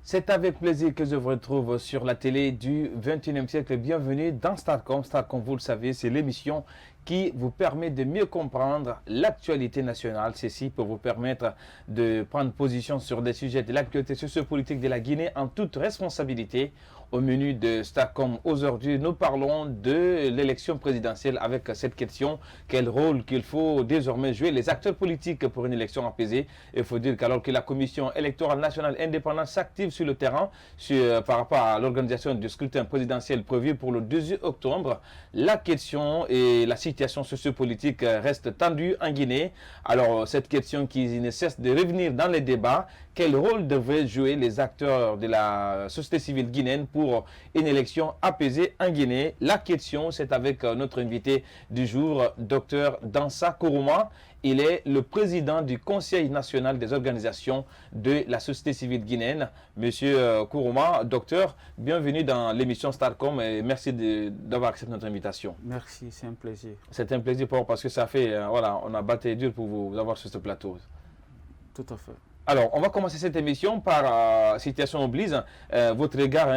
C'est avec plaisir que je vous retrouve sur la télé du 21e siècle. Bienvenue dans Starcom. Starcom, vous le savez, c'est l'émission qui vous permet de mieux comprendre l'actualité nationale. Ceci pour vous permettre de prendre position sur des sujets de l'actualité sociopolitique de la Guinée en toute responsabilité. Au menu de Starcom aujourd'hui, nous parlons de l'élection présidentielle avec cette question: quel rôle qu'il faut désormais jouer les acteurs politiques pour une élection apaisée? Il faut dire qu'alors que la Commission électorale nationale indépendante s'active sur le terrain par rapport à l'organisation du scrutin présidentiel prévu pour le 18 octobre, la question et la situation sociopolitique reste tendue en Guinée. Alors cette question qui ne cesse de revenir dans les débats: quel rôle devraient jouer les acteurs de la société civile guinéenne pour une élection apaisée en Guinée? La question, c'est avec notre invité du jour, Dr Dansa Kourouma. Il est le président du Conseil national des organisations de la société civile guinéenne. Monsieur Kourouma, docteur, bienvenue dans l'émission Starcom et merci d'avoir accepté notre invitation. Merci, c'est un plaisir. C'est un plaisir pour parce que ça fait, voilà, on a battu dur pour vous avoir sur ce plateau. Tout à fait. Alors, on va commencer cette émission par situation oblige. Votre regard,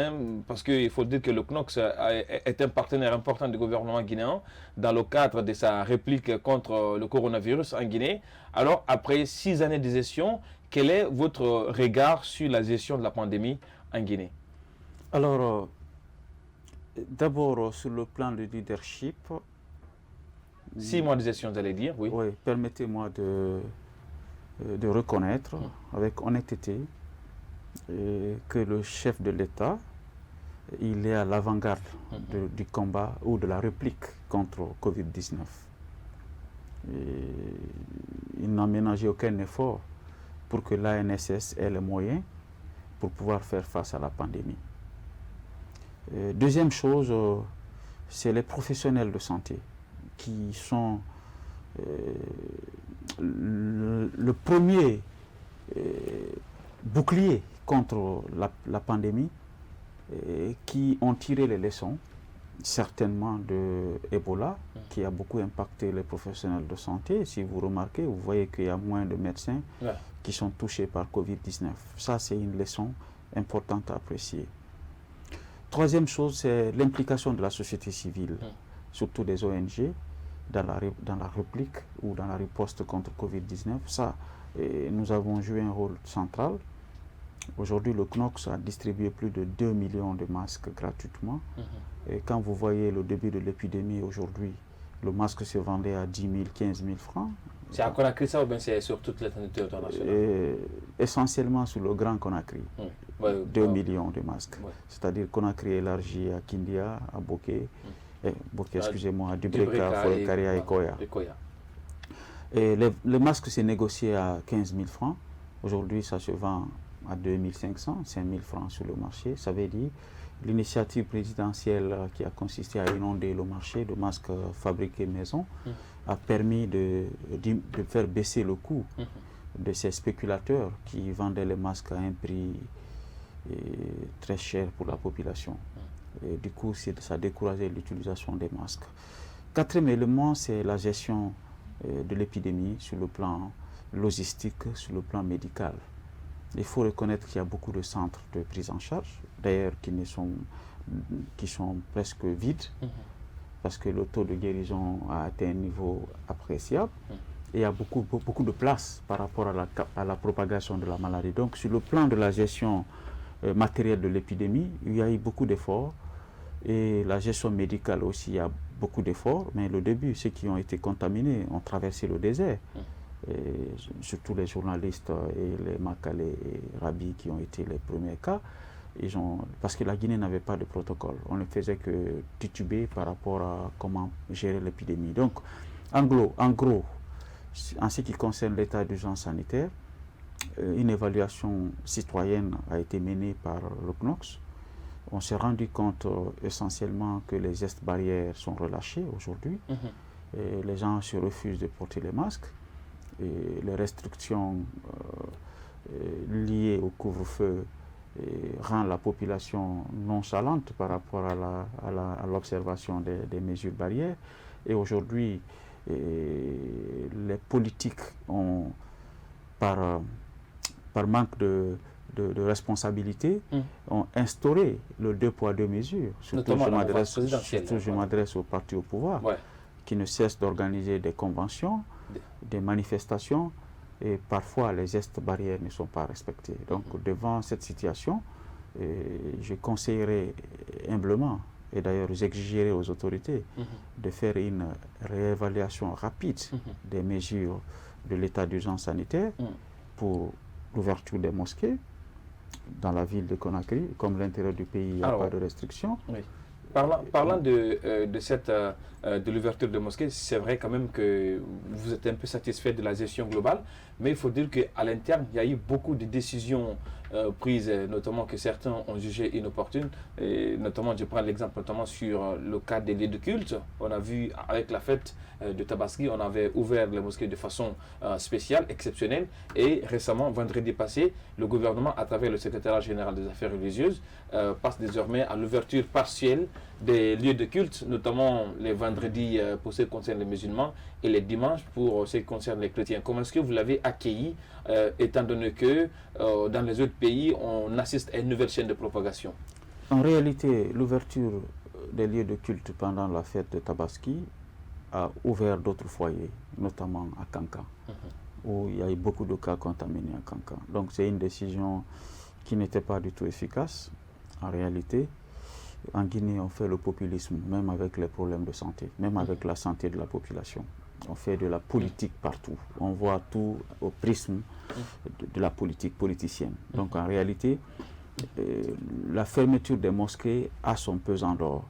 parce qu'il faut dire que le CNOX est un partenaire important du gouvernement guinéen dans le cadre de sa réplique contre le coronavirus en Guinée. Alors, après 6 années de gestion, quel est votre regard sur la gestion de la pandémie en Guinée? Alors, d'abord, sur le plan du leadership... 6 mois de gestion, vous allez dire, oui. Oui, permettez-moi de reconnaître avec honnêteté que le chef de l'État, il est à l'avant-garde du combat ou de la réplique contre Covid-19. Il n'a ménagé aucun effort pour que l'ANSS ait les moyens pour pouvoir faire face à la pandémie. Deuxième chose, c'est les professionnels de santé qui sont le premier bouclier contre la pandémie, qui ont tiré les leçons certainement de Ebola, qui a beaucoup impacté les professionnels de santé. Si vous remarquez, vous voyez qu'il y a moins de médecins qui sont touchés par Covid-19. Ça, c'est une leçon importante à apprécier. Troisième chose, c'est l'implication de la société civile, surtout des ONG, dans la réplique ou dans la riposte contre Covid-19. Ça, nous avons joué un rôle central. Aujourd'hui, le CNOX a distribué plus de 2 millions de masques gratuitement. Et quand vous voyez le début de l'épidémie aujourd'hui, le masque se vendait à 10 000, 15 000 francs. C'est à Conakry ça ou bien c'est sur toute l'étendue internationale? Essentiellement sur le Grand Conakry. 2 millions de masques. C'est-à-dire Conakry élargi à Kindia, à Boké. Excusez-moi, à Dubreka, Folkaria et Koya. Et le masque s'est négocié à 15 000 francs. Aujourd'hui, ça se vend à 2 500, 5 000 francs sur le marché. Ça veut dire l'initiative présidentielle qui a consisté à inonder le marché de masques fabriqués maison a permis de faire baisser le coût de ces spéculateurs qui vendaient les masques à un prix très cher pour la population. Et du coup, ça a découragé l'utilisation des masques. Quatrième élément, c'est la gestion de l'épidémie sur le plan logistique, sur le plan médical. Il faut reconnaître qu'il y a beaucoup de centres de prise en charge, d'ailleurs qui sont presque vides, parce que le taux de guérison a atteint un niveau appréciable, et il y a beaucoup de place par rapport à la propagation de la maladie. Donc, sur le plan de la gestion matérielle de l'épidémie, il y a eu beaucoup d'efforts. Et la gestion médicale aussi, il y a beaucoup d'efforts, mais le début, ceux qui ont été contaminés ont traversé le désert. Et surtout les journalistes et les Makale et Rabi qui ont été les premiers cas, parce que la Guinée n'avait pas de protocole. On ne faisait que tituber par rapport à comment gérer l'épidémie. Donc, en gros, en ce qui concerne l'état d'urgence sanitaire, une évaluation citoyenne a été menée par le CNOX. On s'est rendu compte essentiellement que les gestes barrières sont relâchés aujourd'hui. Les gens se refusent de porter les masques. Et les restrictions liées au couvre-feu rendent la population nonchalante par rapport à l'observation des mesures barrières. Et aujourd'hui, les politiques ont, par manque de de responsabilité ont instauré le 2 poids 2 mesures. Surtout je m'adresse aux partis au pouvoir, qui ne cessent d'organiser des conventions, des manifestations, et parfois les gestes barrières ne sont pas respectés. Donc devant cette situation, je conseillerais humblement, et d'ailleurs j'exigerai aux autorités de faire une réévaluation rapide des mesures de l'état d'urgence sanitaire pour l'ouverture des mosquées dans la ville de Conakry. Comme l'intérieur du pays, il n'y a pas de restrictions. Oui. Parlant de l'ouverture de mosquées, c'est vrai quand même que vous êtes un peu satisfait de la gestion globale, mais il faut dire qu'à l'interne, il y a eu beaucoup de décisions prises, notamment que certains ont jugées inopportunes. Et notamment, je prends l'exemple notamment sur le cas des lieux de culte. On a vu avec la fête de Tabaski, on avait ouvert les mosquées de façon spéciale, exceptionnelle. Et récemment, vendredi passé, le gouvernement, à travers le secrétariat général des affaires religieuses, passe désormais à l'ouverture partielle des lieux de culte, notamment les vendredis pour ce qui concerne les musulmans et les dimanches pour ce qui concerne les chrétiens. Comment est-ce que vous l'avez accueilli, étant donné que dans les autres pays, on assiste à une nouvelle chaîne de propagation? En réalité, l'ouverture des lieux de culte pendant la fête de Tabaski a ouvert d'autres foyers, notamment à Kankan, où il y a eu beaucoup de cas contaminés à Kankan. Donc c'est une décision qui n'était pas du tout efficace. En réalité, en Guinée, on fait le populisme, même avec les problèmes de santé, même avec la santé de la population. On fait de la politique partout. On voit tout au prisme de la politique politicienne. Donc en réalité, la fermeture des mosquées a son pesant d'or.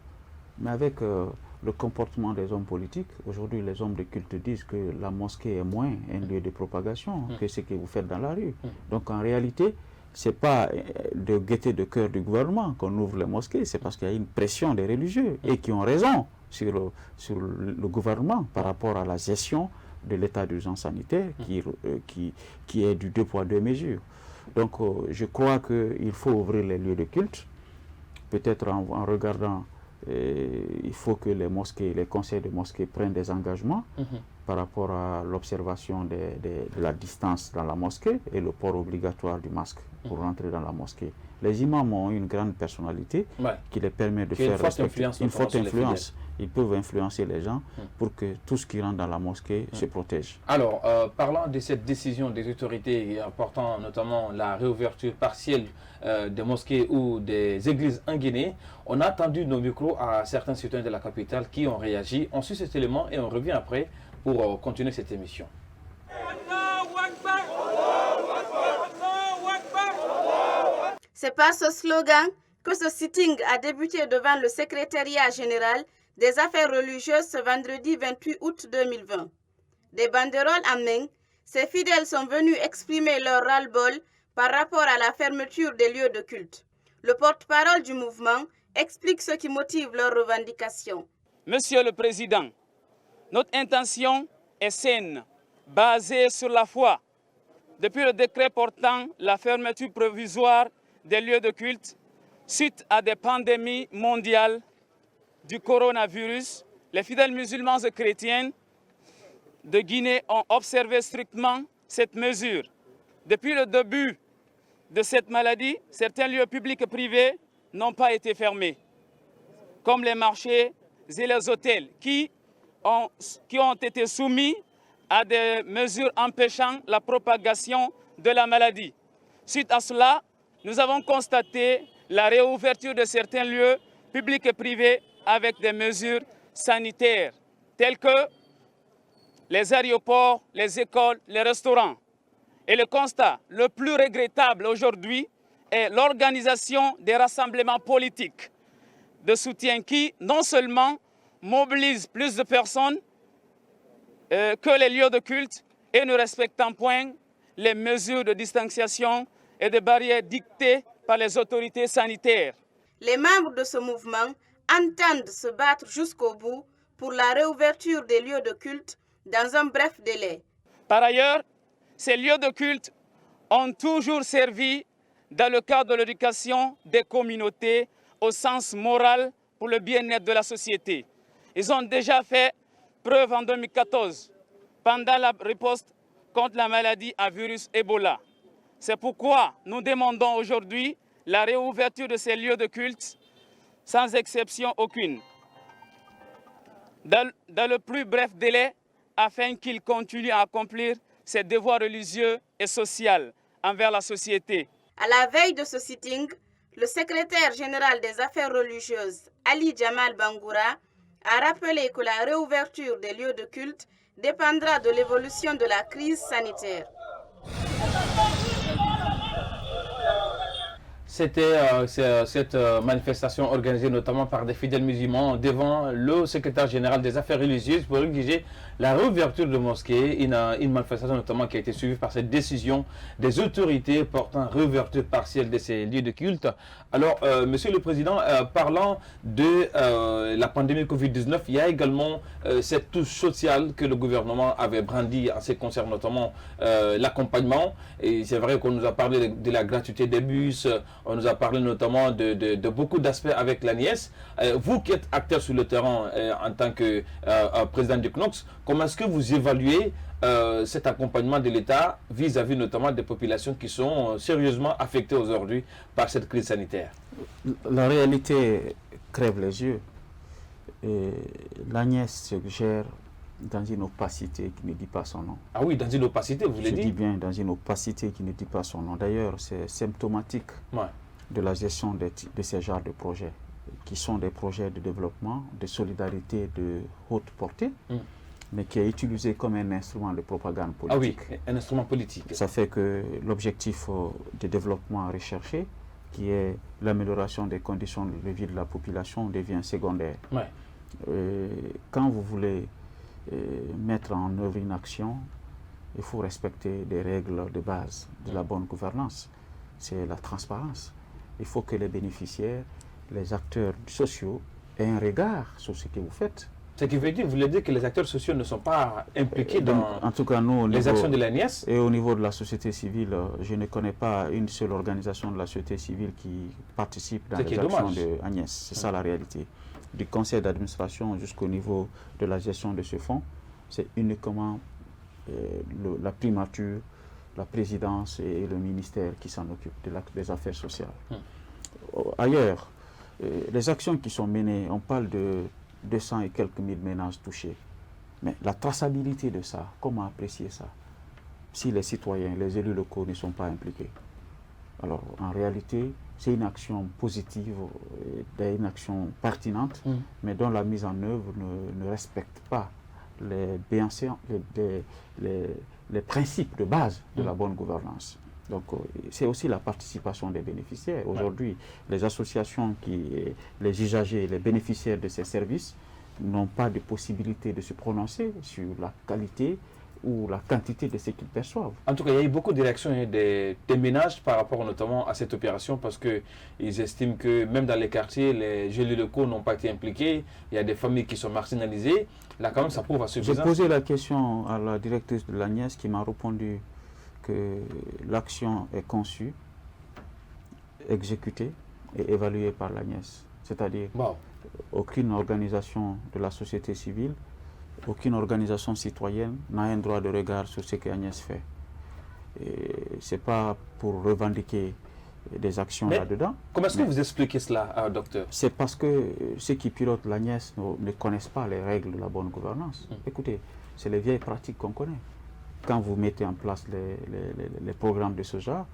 Mais avec le comportement des hommes politiques, aujourd'hui les hommes de culte disent que la mosquée est moins un lieu de propagation que ce que vous faites dans la rue. Donc en réalité, ce n'est pas de gaieté de cœur du gouvernement qu'on ouvre les mosquées, c'est parce qu'il y a une pression des religieux et qui ont raison sur le gouvernement par rapport à la gestion de l'état d'urgence sanitaire qui est du 2 poids 2 mesures. Donc je crois qu'il faut ouvrir les lieux de culte, peut-être en regardant, il faut que les mosquées, les conseils de mosquées prennent des engagements par rapport à l'observation de la distance dans la mosquée et le port obligatoire du masque pour rentrer dans la mosquée. Les imams ont une grande personnalité qui les permet de faire une forte influence. Ils peuvent influencer les gens pour que tout ce qui rentre dans la mosquée se protège. Alors, parlant de cette décision des autorités apportant notamment la réouverture partielle des mosquées ou des églises en Guinée, on a tendu nos micros à certains citoyens de la capitale qui ont réagi. On suit cet élément et on revient après pour continuer cette émission. C'est par ce slogan que ce sitting a débuté devant le secrétariat général des affaires religieuses ce vendredi 28 août 2020. Des banderoles en main, ces fidèles sont venus exprimer leur ras-le-bol par rapport à la fermeture des lieux de culte. Le porte-parole du mouvement explique ce qui motive leurs revendications. Monsieur le Président, notre intention est saine, basée sur la foi. Depuis le décret portant la fermeture provisoire des lieux de culte, suite à des pandémies mondiales du coronavirus, les fidèles musulmans et chrétiens de Guinée ont observé strictement cette mesure. Depuis le début de cette maladie, certains lieux publics et privés n'ont pas été fermés, comme les marchés et les hôtels, qui ont été soumis à des mesures empêchant la propagation de la maladie. Suite à cela, nous avons constaté la réouverture de certains lieux publics et privés avec des mesures sanitaires, telles que les aéroports, les écoles, les restaurants. Et le constat le plus regrettable aujourd'hui est l'organisation des rassemblements politiques de soutien qui, non seulement mobilisent plus de personnes que les lieux de culte et ne respectant point les mesures de distanciation et de barrières dictées par les autorités sanitaires. Les membres de ce mouvement entendent se battre jusqu'au bout pour la réouverture des lieux de culte dans un bref délai. Par ailleurs, ces lieux de culte ont toujours servi dans le cadre de l'éducation des communautés au sens moral pour le bien-être de la société. Ils ont déjà fait preuve en 2014, pendant la riposte contre la maladie à virus Ebola. C'est pourquoi nous demandons aujourd'hui la réouverture de ces lieux de culte sans exception aucune, dans le plus bref délai, afin qu'ils continuent à accomplir ses devoirs religieux et sociaux envers la société. À la veille de ce sitting, le secrétaire général des affaires religieuses, Ali Jamal Bangoura, a rappelé que la réouverture des lieux de culte dépendra de l'évolution de la crise sanitaire. C'était cette manifestation organisée notamment par des fidèles musulmans devant le secrétaire général des affaires religieuses pour exiger la réouverture de mosquées, une manifestation notamment qui a été suivie par cette décision des autorités portant réouverture partielle de ces lieux de culte. Alors, Monsieur le Président, parlant de la pandémie Covid-19, il y a également cette touche sociale que le gouvernement avait brandie en ce qui concerne notamment l'accompagnement. Et c'est vrai qu'on nous a parlé de la gratuité des bus, on nous a parlé notamment de beaucoup d'aspects avec la nièce. Vous qui êtes acteur sur le terrain en tant que président du CNOCS, comment est-ce que vous évaluez cet accompagnement de l'État vis-à-vis notamment des populations qui sont sérieusement affectées aujourd'hui par cette crise sanitaire? La réalité crève les yeux. Et la nièce se gère dans une opacité qui ne dit pas son nom. Ah oui, dans une opacité, vous voulez dire? Je dis bien dans une opacité qui ne dit pas son nom. D'ailleurs, c'est symptomatique de la gestion de ces genres de projets, qui sont des projets de développement, de solidarité de haute portée, mais qui est utilisé comme un instrument de propagande politique. Ah oui, un instrument politique. Ça fait que l'objectif de développement recherché, qui est l'amélioration des conditions de vie de la population, devient secondaire. Quand vous voulez mettre en œuvre une action, il faut respecter des règles de base de la bonne gouvernance. C'est la transparence. Il faut que les bénéficiaires, les acteurs sociaux aient un regard sur ce que vous faites. Ce qui veut dire, vous voulez dire que les acteurs sociaux ne sont pas impliqués dans en tout cas, nous, les actions de la nièce? Et au niveau de la société civile, je ne connais pas une seule organisation de la société civile qui participe dans les actions de Agnès. C'est ça la réalité. Du conseil d'administration jusqu'au niveau de la gestion de ce fonds, c'est uniquement la primature, la présidence et le ministère qui s'en occupent des affaires sociales. Ailleurs, les actions qui sont menées, on parle de 200 et quelques mille ménages touchés. Mais la traçabilité de ça, comment apprécier ça si les citoyens, les élus locaux ne sont pas impliqués? Alors, en réalité, c'est une action positive, une action pertinente, mais dont la mise en œuvre ne respecte pas les principes de base de la bonne gouvernance. Donc, c'est aussi la participation des bénéficiaires. Aujourd'hui, les associations, les usagers, les bénéficiaires de ces services n'ont pas de possibilité de se prononcer sur la qualité ou la quantité de ce qu'ils perçoivent. En tout cas, il y a eu beaucoup de réactions des ménages par rapport notamment à cette opération parce qu'ils estiment que même dans les quartiers, les élus locaux n'ont pas été impliqués. Il y a des familles qui sont marginalisées. Là, quand même, ça prouve à suffisance. J'ai posé la question à la directrice de l'Agnès qui m'a répondu que l'action est conçue, exécutée et évaluée par l'Agnès. C'est-à-dire aucune organisation de la société civile, aucune organisation citoyenne n'a un droit de regard sur ce qu'Agnès fait. Ce n'est pas pour revendiquer des actions là-dedans. Comment est-ce que vous expliquez cela, docteur? C'est parce que ceux qui pilotent l'Agnès ne connaissent pas les règles de la bonne gouvernance. Écoutez, c'est les vieilles pratiques qu'on connaît. Quand vous mettez en place les programmes de ce genre,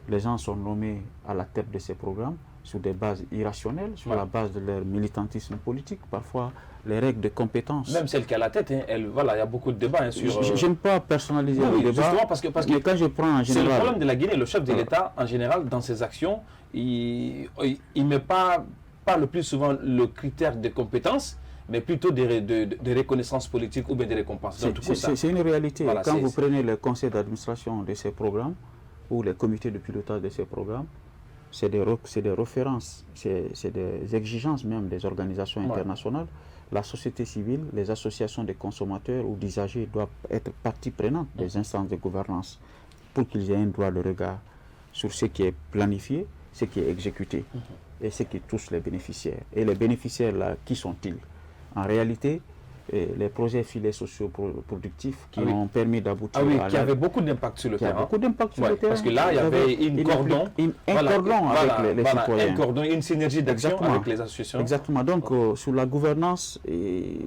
les gens sont nommés à la tête de ces programmes sur des bases irrationnelles, sur la base de leur militantisme politique, parfois les règles de compétences. Même celle qui a la tête, voilà, il y a beaucoup de débats sur... Je n'aime pas personnaliser le débat. Justement parce que quand je prends en général... C'est le problème de la Guinée, le chef de l'État, en général, dans ses actions, il ne met pas le plus souvent le critère de compétence, mais plutôt des reconnaissances politiques ou bien des récompenses. C'est une réalité. Voilà, quand vous prenez le conseil d'administration de ces programmes ou les comités de pilotage de ces programmes, c'est des références, c'est des exigences même des organisations internationales. La société civile, les associations de consommateurs ou d'usagers doivent être partie prenante des instances de gouvernance pour qu'ils aient un droit de regard sur ce qui est planifié, ce qui est exécuté et ce qui touche les bénéficiaires. Et les bénéficiaires, là, qui sont-ils? En réalité, les projets filets socio-productifs qui ont permis d'aboutir qui avaient beaucoup d'impact sur le terrain. Beaucoup d'impact sur le terrain. Parce que là, il y avait un cordon avec les citoyens. Un cordon, une synergie d'action avec les associations. Exactement. Donc, sur la gouvernance,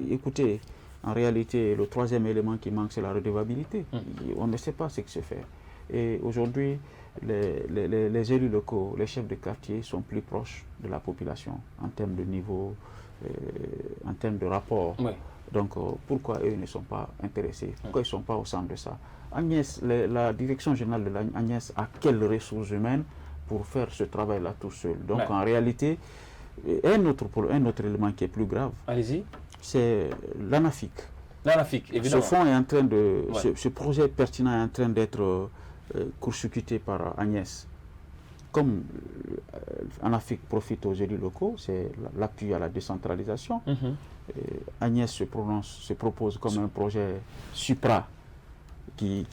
écoutez, en réalité, le troisième élément qui manque, c'est la redevabilité. On ne sait pas ce qui se fait. Et aujourd'hui, les élus locaux, les chefs de quartier sont plus proches de la population en termes de niveau, en termes de rapport. Oui. Donc, pourquoi eux ne sont pas intéressés? Pourquoi ils ne sont pas au centre de ça? Agnès, la direction générale de l'Agnès a quelles ressources humaines pour faire ce travail-là tout seul? Donc, en réalité, un autre élément qui est plus grave, c'est l'ANAFIC. L'ANAFIC, évidemment. Ce fonds est en train de... Ce projet pertinent est en train d'être court-circuité par Agnès. Comme ANAFIC profite aux élus locaux, c'est l'appui à la décentralisation. Agnès se propose comme un projet supra qui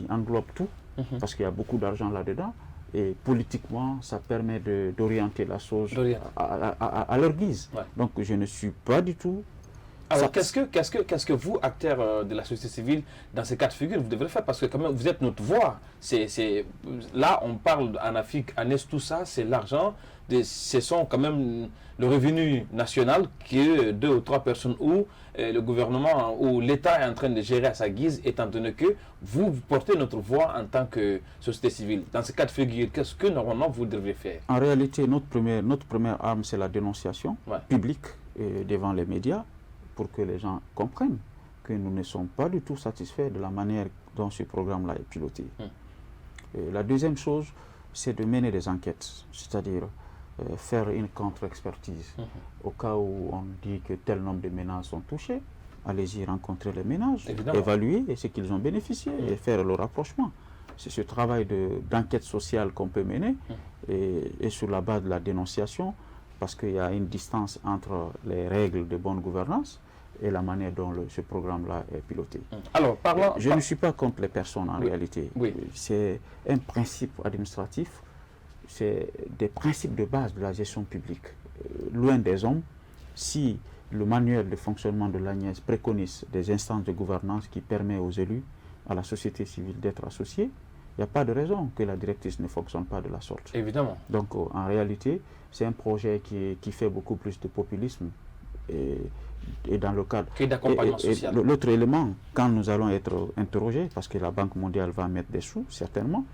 englobe tout, parce qu'il y a beaucoup d'argent là-dedans. Et politiquement, ça permet d'orienter la chose à leur guise. Donc, je ne suis pas du tout... Alors, qu'est-ce que vous, acteurs de la société civile, dans ces cas de figure, vous devrez faire? Parce que quand même, vous êtes notre voix. Là, on parle d'ANAFIC, ANES, tout ça, c'est l'argent. Ce sont quand même le revenu national que 2 ou 3 personnes ou le gouvernement ou l'État est en train de gérer à sa guise, étant donné que vous portez notre voix en tant que société civile. Dans ces cas de figure, qu'est-ce que normalement vous devez faire? En réalité, notre première arme, c'est la dénonciation publique devant les médias, pour que les gens comprennent que nous ne sommes pas du tout satisfaits de la manière dont ce programme-là est piloté. La deuxième chose, c'est de mener des enquêtes, c'est-à-dire faire une contre-expertise. Au cas où on dit que tel nombre de ménages sont touchés, allez-y rencontrer les ménages, évaluer ce qu'ils ont bénéficié et faire le rapprochement. C'est ce travail d'enquête sociale qu'on peut mener et sur la base de la dénonciation, parce qu'il y a une distance entre les règles de bonne gouvernance et la manière dont ce programme-là est piloté. Alors, je ne suis pas contre les personnes en réalité. C'est un principe administratif, c'est des principes de base de la gestion publique. Loin des hommes, si le manuel de fonctionnement de l'Agnès préconise des instances de gouvernance qui permettent aux élus, à la société civile d'être associés, il n'y a pas de raison que la directrice ne fonctionne pas de la sorte. Évidemment. Donc, en réalité, c'est un projet qui fait beaucoup plus de populisme et dans le cadre... Que d'accompagnement social. L'autre élément, quand nous allons être interrogés, parce que la Banque mondiale va mettre des sous, certainement,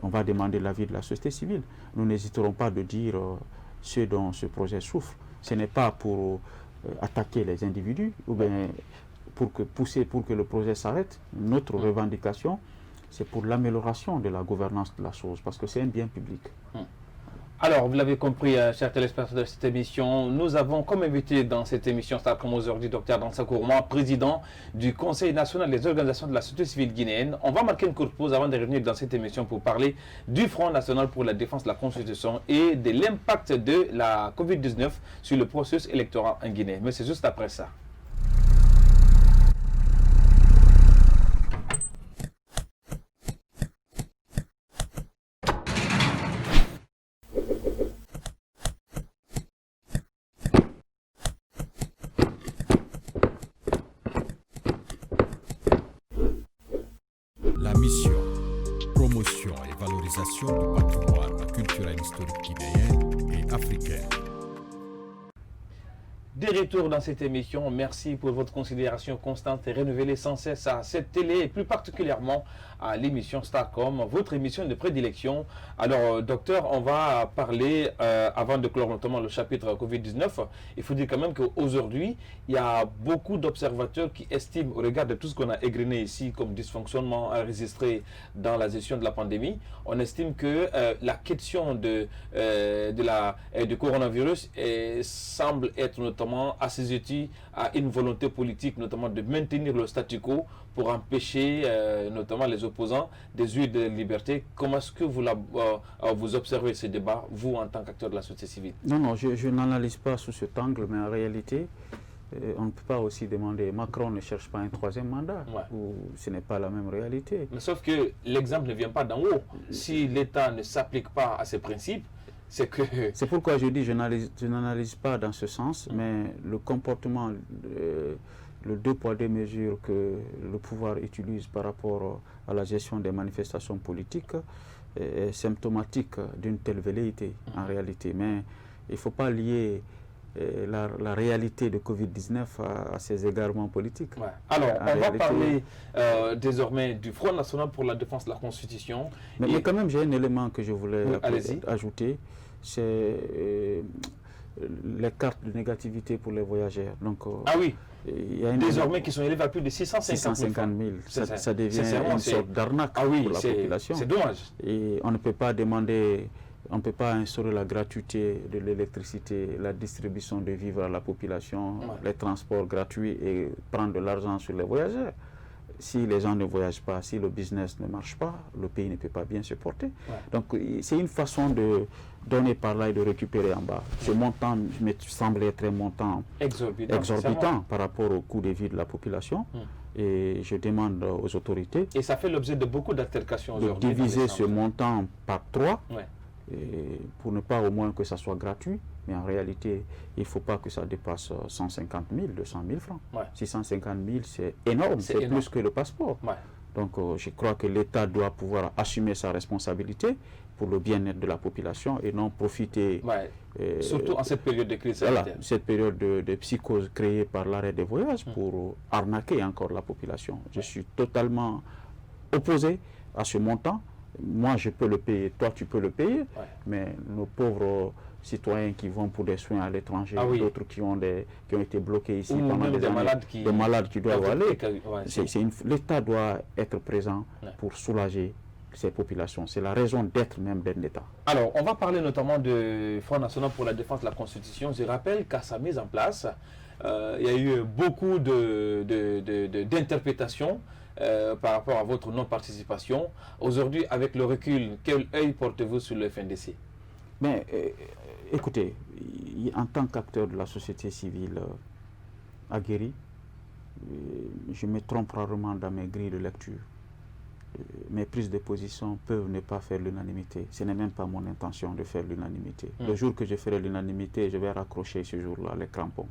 on va demander l'avis de la société civile. Nous n'hésiterons pas de dire ce dont ce projet souffre. Ce n'est pas pour attaquer les individus ou bien pousser pour que le projet s'arrête. Notre revendication, c'est pour l'amélioration de la gouvernance de la chose, parce que c'est un bien public. Alors, vous l'avez compris, chers téléspectateurs de cette émission, nous avons comme invité dans cette émission Starcom aujourd'hui Dr Dansa Kourma, président du Conseil national des organisations de la société civile guinéenne. On va marquer une courte pause avant de revenir dans cette émission pour parler du Front national pour la défense de la Constitution et de l'impact de la Covid-19 sur le processus électoral en Guinée. Mais c'est juste après ça. Du patrimoine culturel historique guinéen et africain. De retour dans cette émission, merci pour votre considération constante et renouvelée sans cesse à cette télé et plus particulièrement à l'émission Starcom, votre émission de prédilection. Alors, docteur, on va parler, avant de clore notamment le chapitre Covid-19, il faut dire quand même qu'aujourd'hui, il y a beaucoup d'observateurs qui estiment, au regard de tout ce qu'on a égrené ici comme dysfonctionnement enregistré dans la gestion de la pandémie, on estime que la question du coronavirus semble être notamment assujettie à une volonté politique, notamment de maintenir le statu quo pour empêcher notamment les opposants des jouir de la liberté. Comment est-ce que vous observez ce débat, vous, en tant qu'acteur de la société civile? Non, je n'analyse pas sous cet angle, mais en réalité, on ne peut pas aussi demander, Macron ne cherche pas un troisième mandat, ou ce n'est pas la même réalité. Mais sauf que l'exemple ne vient pas d'en haut. Si l'État ne s'applique pas à ces principes, c'est que... C'est pourquoi je dis, je n'analyse pas dans ce sens, mais le comportement, le 2 poids 2 mesures que le pouvoir utilise par rapport à la gestion des manifestations politiques est symptomatique d'une telle velléité en réalité. Mais il ne faut pas lier la réalité de Covid-19 à ces égarements politiques. Ouais. Alors, on va parler désormais du Front National pour la Défense de la Constitution. Mais quand même, j'ai un élément que je voulais ajouter, c'est les cartes de négativité pour les voyageurs. Donc, ah oui, désormais qui sont élevées à plus de 650 000. Ça devient une sorte d'arnaque pour la population. C'est dommage. Et on ne peut pas demander... On ne peut pas instaurer la gratuité de l'électricité, la distribution de vivres à la population, les transports gratuits et prendre de l'argent sur les voyageurs. Si les gens ne voyagent pas, si le business ne marche pas, le pays ne peut pas bien se porter. Donc c'est une façon de donner par là et de récupérer en bas. Ce montant me semble être un montant exorbitant par rapport au coût de vie de la population. Et je demande aux autorités... Et ça fait l'objet de beaucoup d'altercations aujourd'hui. De diviser ce montant par 3. Et pour ne pas au moins que ça soit gratuit, mais en réalité, il ne faut pas que ça dépasse 150 000, 200 000 francs. 650 000, c'est énorme, c'est plus que le passeport. Donc je crois que l'État doit pouvoir assumer sa responsabilité pour le bien-être de la population et non profiter... surtout en cette période de crise sanitaire. Voilà, cette période de psychose créée par l'arrêt des voyages pour arnaquer encore la population. Je suis totalement opposé à ce montant. Moi, je peux le payer, toi, tu peux le payer, mais nos pauvres citoyens qui vont pour des soins à l'étranger, d'autres qui ont été bloqués ici pendant des années, des malades qui doivent aller, l'État doit être présent pour soulager ces populations. C'est la raison d'être même d'un État. Alors, on va parler notamment du Front National pour la Défense de la Constitution. Je rappelle qu'à sa mise en place, il y a eu beaucoup d'interprétations par rapport à votre non-participation. Aujourd'hui, avec le recul, quel œil portez-vous sur le FNDC? Mais écoutez, en tant qu'acteur de la société civile aguerri, je me trompe rarement dans mes grilles de lecture. Mes prises de position peuvent ne pas faire l'unanimité. Ce n'est même pas mon intention de faire l'unanimité. Le jour que je ferai l'unanimité, je vais raccrocher ce jour-là les crampons.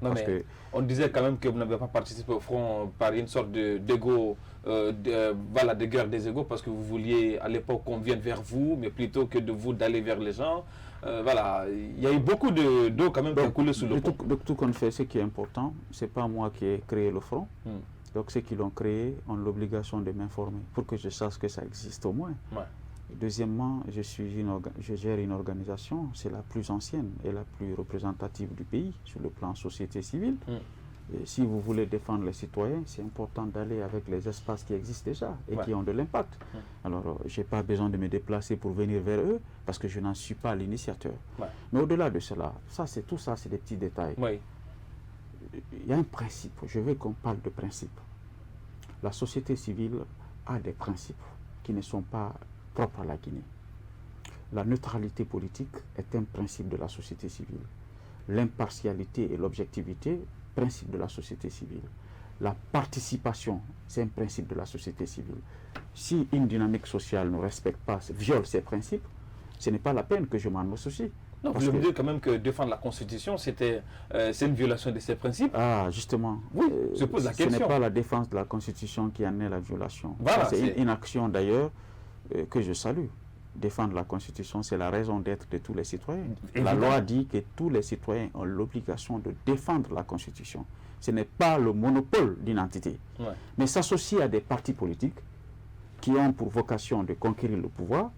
On disait quand même que vous n'avez pas participé au front par une sorte d'égo, de guerre des égos, parce que vous vouliez à l'époque qu'on vienne vers vous, mais plutôt que de vous d'aller vers les gens. Voilà, il y a eu beaucoup d'eau quand même qui a coulé sous le pont. De tout qu'on fait, ce qui est important, ce n'est pas moi qui ai créé le front. Donc ceux qui l'ont créé ont l'obligation de m'informer pour que je sache que ça existe au moins. Deuxièmement, je gère une organisation, c'est la plus ancienne et la plus représentative du pays sur le plan société civile. Et si vous voulez défendre les citoyens, c'est important d'aller avec les espaces qui existent déjà et qui ont de l'impact. Alors, je n'ai pas besoin de me déplacer pour venir vers eux parce que je n'en suis pas l'initiateur. Mais au-delà de cela, tout ça, c'est des petits détails. Il y a un principe, je veux qu'on parle de principe. La société civile a des principes qui ne sont pas propres à la Guinée. La neutralité politique est un principe de la société civile. L'impartialité et l'objectivité, principe de la société civile. La participation, c'est un principe de la société civile. Si une dynamique sociale ne respecte pas, viole ces principes, ce n'est pas la peine que je m'en associe. Non, vous me dites quand même que défendre la Constitution, c'est une violation de ces principes. Ah, justement. Oui, je pose la question. Ce n'est pas la défense de la Constitution qui en est la violation. Voilà, c'est une action d'ailleurs que je salue. Défendre la Constitution, c'est la raison d'être de tous les citoyens. La loi dit que tous les citoyens ont l'obligation de défendre la Constitution. Ce n'est pas le monopole d'une entité. Mais s'associer à des partis politiques qui ont pour vocation de conquérir le pouvoir,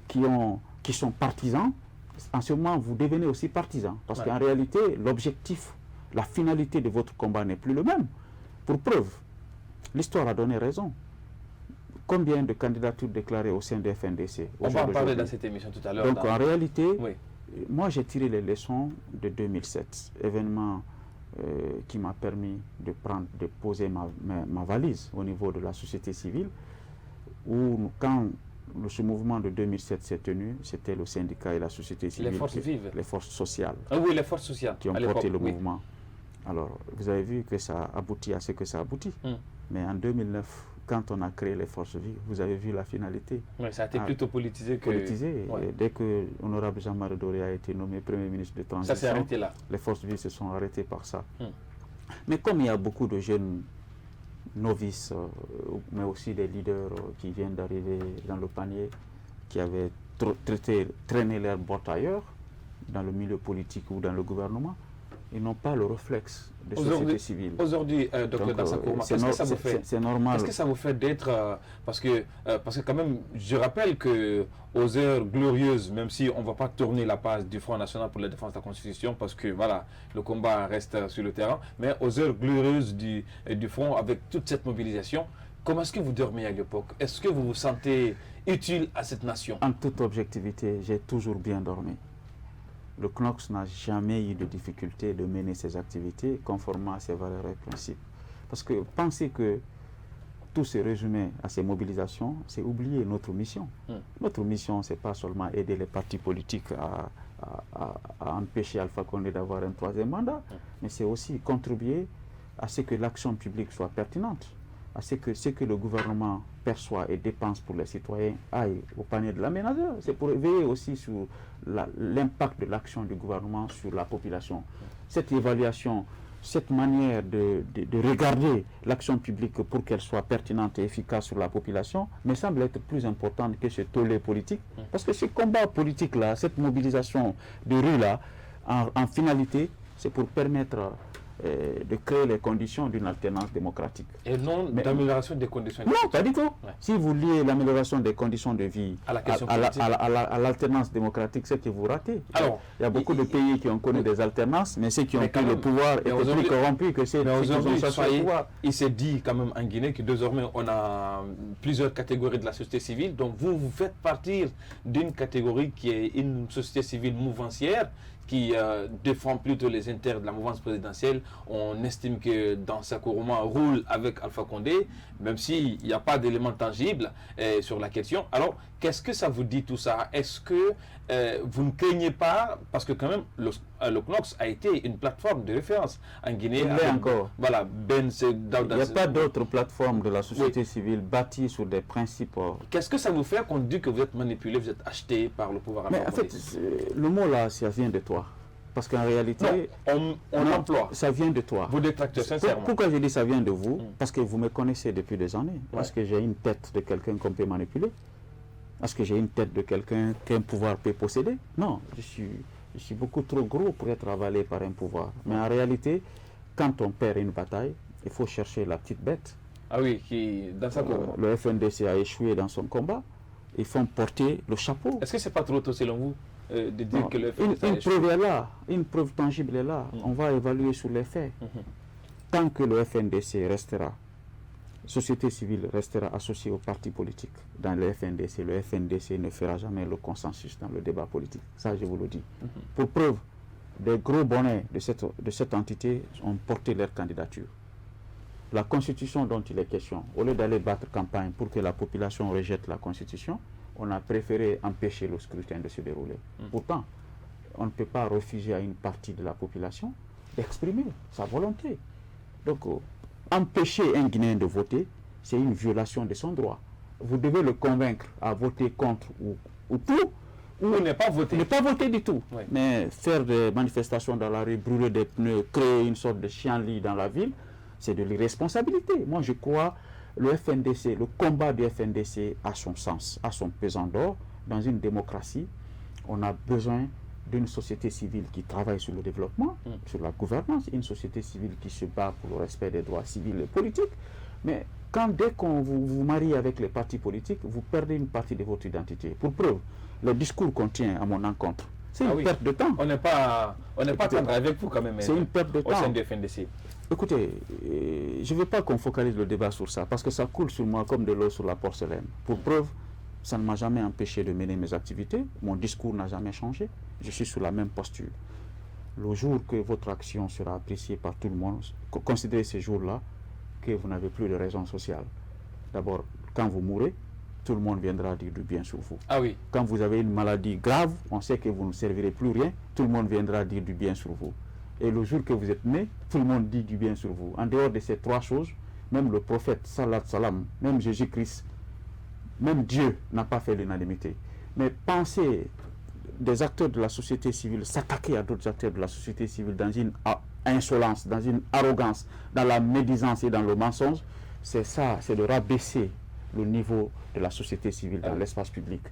qui sont partisans, en ce moment, vous devenez aussi partisan. Parce qu'en réalité, l'objectif, la finalité de votre combat n'est plus le même. Pour preuve, l'histoire a donné raison. Combien de candidatures déclarées au sein du FNDC? On va en parler dans cette émission tout à l'heure. Donc en réalité, moi j'ai tiré les leçons de 2007, événement qui m'a permis de poser ma valise au niveau de la société civile, où quand ce mouvement de 2007 s'est tenu, c'était le syndicat et la société civile, les forces sociales, les forces sociales qui ont porté le mouvement. Alors, vous avez vu que ça aboutit à ce que ça aboutit. Mais en 2009, quand on a créé les forces vives, vous avez vu la finalité. Oui, ça a été plutôt politisé que... Politisé. Ouais. Dès que l'honorable Jean-Marie Doré a été nommé Premier ministre de transition, ça s'est arrêté là. Les forces vives se sont arrêtées par ça. Mais comme il y a beaucoup de jeunes novices, mais aussi des leaders qui viennent d'arriver dans le panier, qui avaient traîné leur botte ailleurs, dans le milieu politique ou dans le gouvernement, ils n'ont pas le réflexe de société civile. Aujourd'hui, Dr Dansakourma, qu'est-ce que ça vous fait? C'est normal. Qu'est-ce que ça vous fait d'être... parce que quand même, je rappelle qu'aux heures glorieuses, même si on ne va pas tourner la page du Front National pour la défense de la Constitution, parce que voilà, le combat reste sur le terrain, mais aux heures glorieuses du Front, avec toute cette mobilisation, comment est-ce que vous dormez à l'époque? Est-ce que vous vous sentez utile à cette nation? En toute objectivité, j'ai toujours bien dormi. Le CNOCS n'a jamais eu de difficulté de mener ses activités conformément à ses valeurs et principes. Parce que penser que tout se résumait à ces mobilisations, c'est oublier notre mission. Notre mission, ce n'est pas seulement aider les partis politiques à empêcher Alpha Condé d'avoir un troisième mandat, mais c'est aussi contribuer à ce que l'action publique soit pertinente, à ce que le gouvernement perçoit et dépense pour les citoyens aille au panier de l'aménageur. C'est pour veiller aussi sur l'impact de l'action du gouvernement sur la population. Cette évaluation, cette manière de regarder l'action publique pour qu'elle soit pertinente et efficace sur la population me semble être plus importante que ce tollé politique. Parce que ce combat politique-là, cette mobilisation de rue-là, en finalité, c'est pour permettre de créer les conditions d'une alternance démocratique. Et non d'amélioration des conditions de vie. Non, pas du tout. Ouais. Si vous liez l'amélioration des conditions de vie à l'alternance démocratique, c'est que vous ratez. Alors, il y a beaucoup de pays qui ont connu des alternances, mais ceux qui ont pris le pouvoir étaient plus corrompus que ceux qui ont cherché le pouvoir. Il s'est dit quand même en Guinée que désormais on a plusieurs catégories de la société civile, donc vous faites partir d'une catégorie qui est une société civile mouvancière, qui défend plutôt les intérêts de la mouvance présidentielle. On estime que Dansakourma roule avec Alpha Condé, même s'il n'y a pas d'éléments tangibles sur la question. Alors, qu'est-ce que ça vous dit tout ça? Est-ce que vous ne craignez pas, parce que quand même, le CNOCS a été une plateforme de référence en Guinée. Il l'est encore. Voilà, il n'y a pas d'autre plateforme de la société civile bâtie sur des principes. Qu'est-ce que ça vous fait qu'on dit que vous êtes manipulé, vous êtes acheté par le pouvoir? Mais en fait, le mot là, ça vient de toi. Parce qu'en réalité, on emploie. Ça vient de toi. Vous détractez sincèrement. Pourquoi je dis ça vient de vous? Parce que vous me connaissez depuis des années. Parce que j'ai une tête de quelqu'un qu'on peut manipuler. Parce que j'ai une tête de quelqu'un qu'un pouvoir peut posséder. Non, je suis beaucoup trop gros pour être avalé par un pouvoir. Mais en réalité, quand on perd une bataille, il faut chercher la petite bête. Ah oui, qui dans sa le FNDC a échoué dans son combat. Il faut porter le chapeau. Est-ce que c'est pas trop tôt selon vous de dire non, que le une preuve est là, une preuve tangible est là. On va évaluer sur les faits. Tant que le FNDC restera, société civile restera associée aux partis politiques dans le FNDC ne fera jamais le consensus dans le débat politique. Ça, je vous le dis. Pour preuve, des gros bonnets de cette entité ont porté leur candidature. La Constitution dont il est question, au lieu d'aller battre campagne pour que la population rejette la Constitution, on a préféré empêcher le scrutin de se dérouler. Pourtant, on ne peut pas refuser à une partie de la population d'exprimer sa volonté. Donc, empêcher un Guinéen de voter, c'est une violation de son droit. Vous devez le convaincre à voter contre ou tout, ou ne pas voter. Ne pas voter du tout. Oui. Mais faire des manifestations dans la rue, brûler des pneus, créer une sorte de chien-lit dans la ville, c'est de l'irresponsabilité. Moi, je crois le FNDC, le combat du FNDC a son sens, a son pesant d'or. Dans une démocratie, on a besoin d'une société civile qui travaille sur le développement, sur la gouvernance, une société civile qui se bat pour le respect des droits civils et politiques. Mais dès qu'on vous marie avec les partis politiques, vous perdez une partie de votre identité. Pour preuve, le discours qu'on tient à mon encontre, c'est une perte de temps. On n'est pas tendre avec vous quand même. C'est une perte de temps. Au sein du FNDC. Écoutez, je ne veux pas qu'on focalise le débat sur ça, parce que ça coule sur moi comme de l'eau sur la porcelaine. Pour preuve, ça ne m'a jamais empêché de mener mes activités. Mon discours n'a jamais changé. Je suis sur la même posture. Le jour que votre action sera appréciée par tout le monde, considérez ce jour-là que vous n'avez plus de raison sociale. D'abord, quand vous mourrez, tout le monde viendra dire du bien sur vous. Ah oui. Quand vous avez une maladie grave, on sait que vous ne servirez plus rien, tout le monde viendra dire du bien sur vous. Et le jour que vous êtes né, tout le monde dit du bien sur vous. En dehors de ces trois choses, même le prophète, salat salam, même Jésus-Christ, même Dieu n'a pas fait l'unanimité. Mais penser des acteurs de la société civile s'attaquer à d'autres acteurs de la société civile dans une insolence, dans une arrogance, dans la médisance et dans le mensonge, c'est ça, c'est de rabaisser le niveau de la société civile dans l'espace public.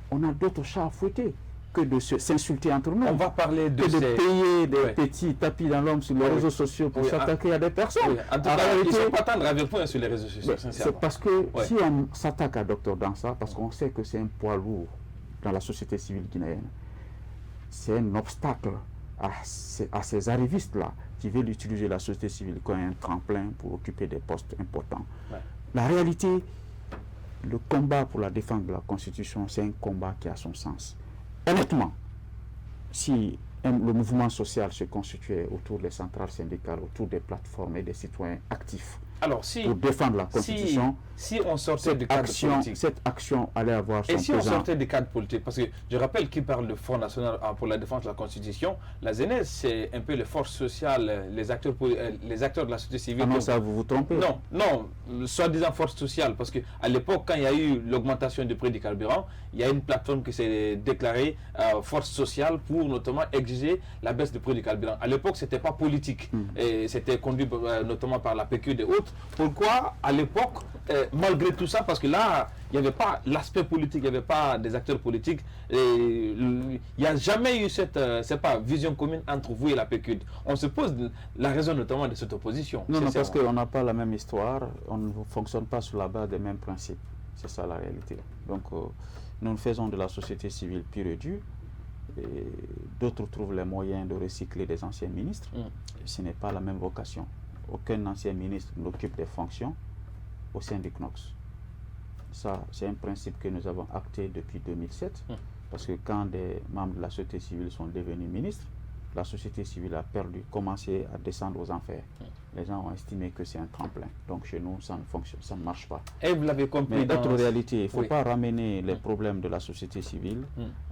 On a d'autres chats à fouetter que de s'insulter entre nous. On va parler de payer des petits tapis dans l'homme sur les réseaux sociaux pour s'attaquer à des personnes. En tout cas, il ne faut pas tendre à vos points sur les réseaux sociaux, sincèrement. C'est parce que si on s'attaque à Dr Dansa, parce qu'on sait que c'est un poids lourd dans la société civile guinéenne, c'est un obstacle à ces arrivistes-là qui veulent utiliser la société civile comme un tremplin pour occuper des postes importants. La réalité, le combat pour la défense de la Constitution, c'est un combat qui a son sens. Honnêtement, si le mouvement social se constituait autour des centrales syndicales, autour des plateformes et des citoyens actifs, alors, pour défendre la Constitution, si on sortait du cadre politique, cette action allait avoir son et si pesant. On sortait du cadre politique, parce que je rappelle qu'il parle de Front National pour la défense de la Constitution, la jeunesse, c'est un peu les forces sociales, les acteurs de la société civile. Ah non, ça, vous vous trompez. Non, soi-disant force sociale, parce qu'à l'époque, quand il y a eu l'augmentation du prix du carburant, il y a une plateforme qui s'est déclarée force sociale pour notamment exiger la baisse du prix du carburant. À l'époque, ce n'était pas politique, et c'était conduit notamment par la PQ et autres. Pourquoi à l'époque, malgré tout ça, parce que là, il n'y avait pas l'aspect politique, il n'y avait pas des acteurs politiques, il n'y a jamais eu cette vision commune entre vous et la PQ. On se pose la raison notamment de cette opposition. Non, parce qu'on n'a pas la même histoire, on ne fonctionne pas sur la base des mêmes principes. C'est ça la réalité. Donc, nous faisons de la société civile pure et dure. D'autres trouvent les moyens de recycler des anciens ministres. Ce n'est pas la même vocation. Aucun ancien ministre n'occupe des fonctions au sein du CNOCS. Ça, c'est un principe que nous avons acté depuis 2007, parce que quand des membres de la société civile sont devenus ministres, la société civile a commencé à descendre aux enfers. Les gens ont estimé que c'est un tremplin. Donc chez nous, ça ne fonctionne, ça ne marche pas. Et vous l'avez compris. Mais d'autres réalités, il ne faut pas ramener les problèmes de la société civile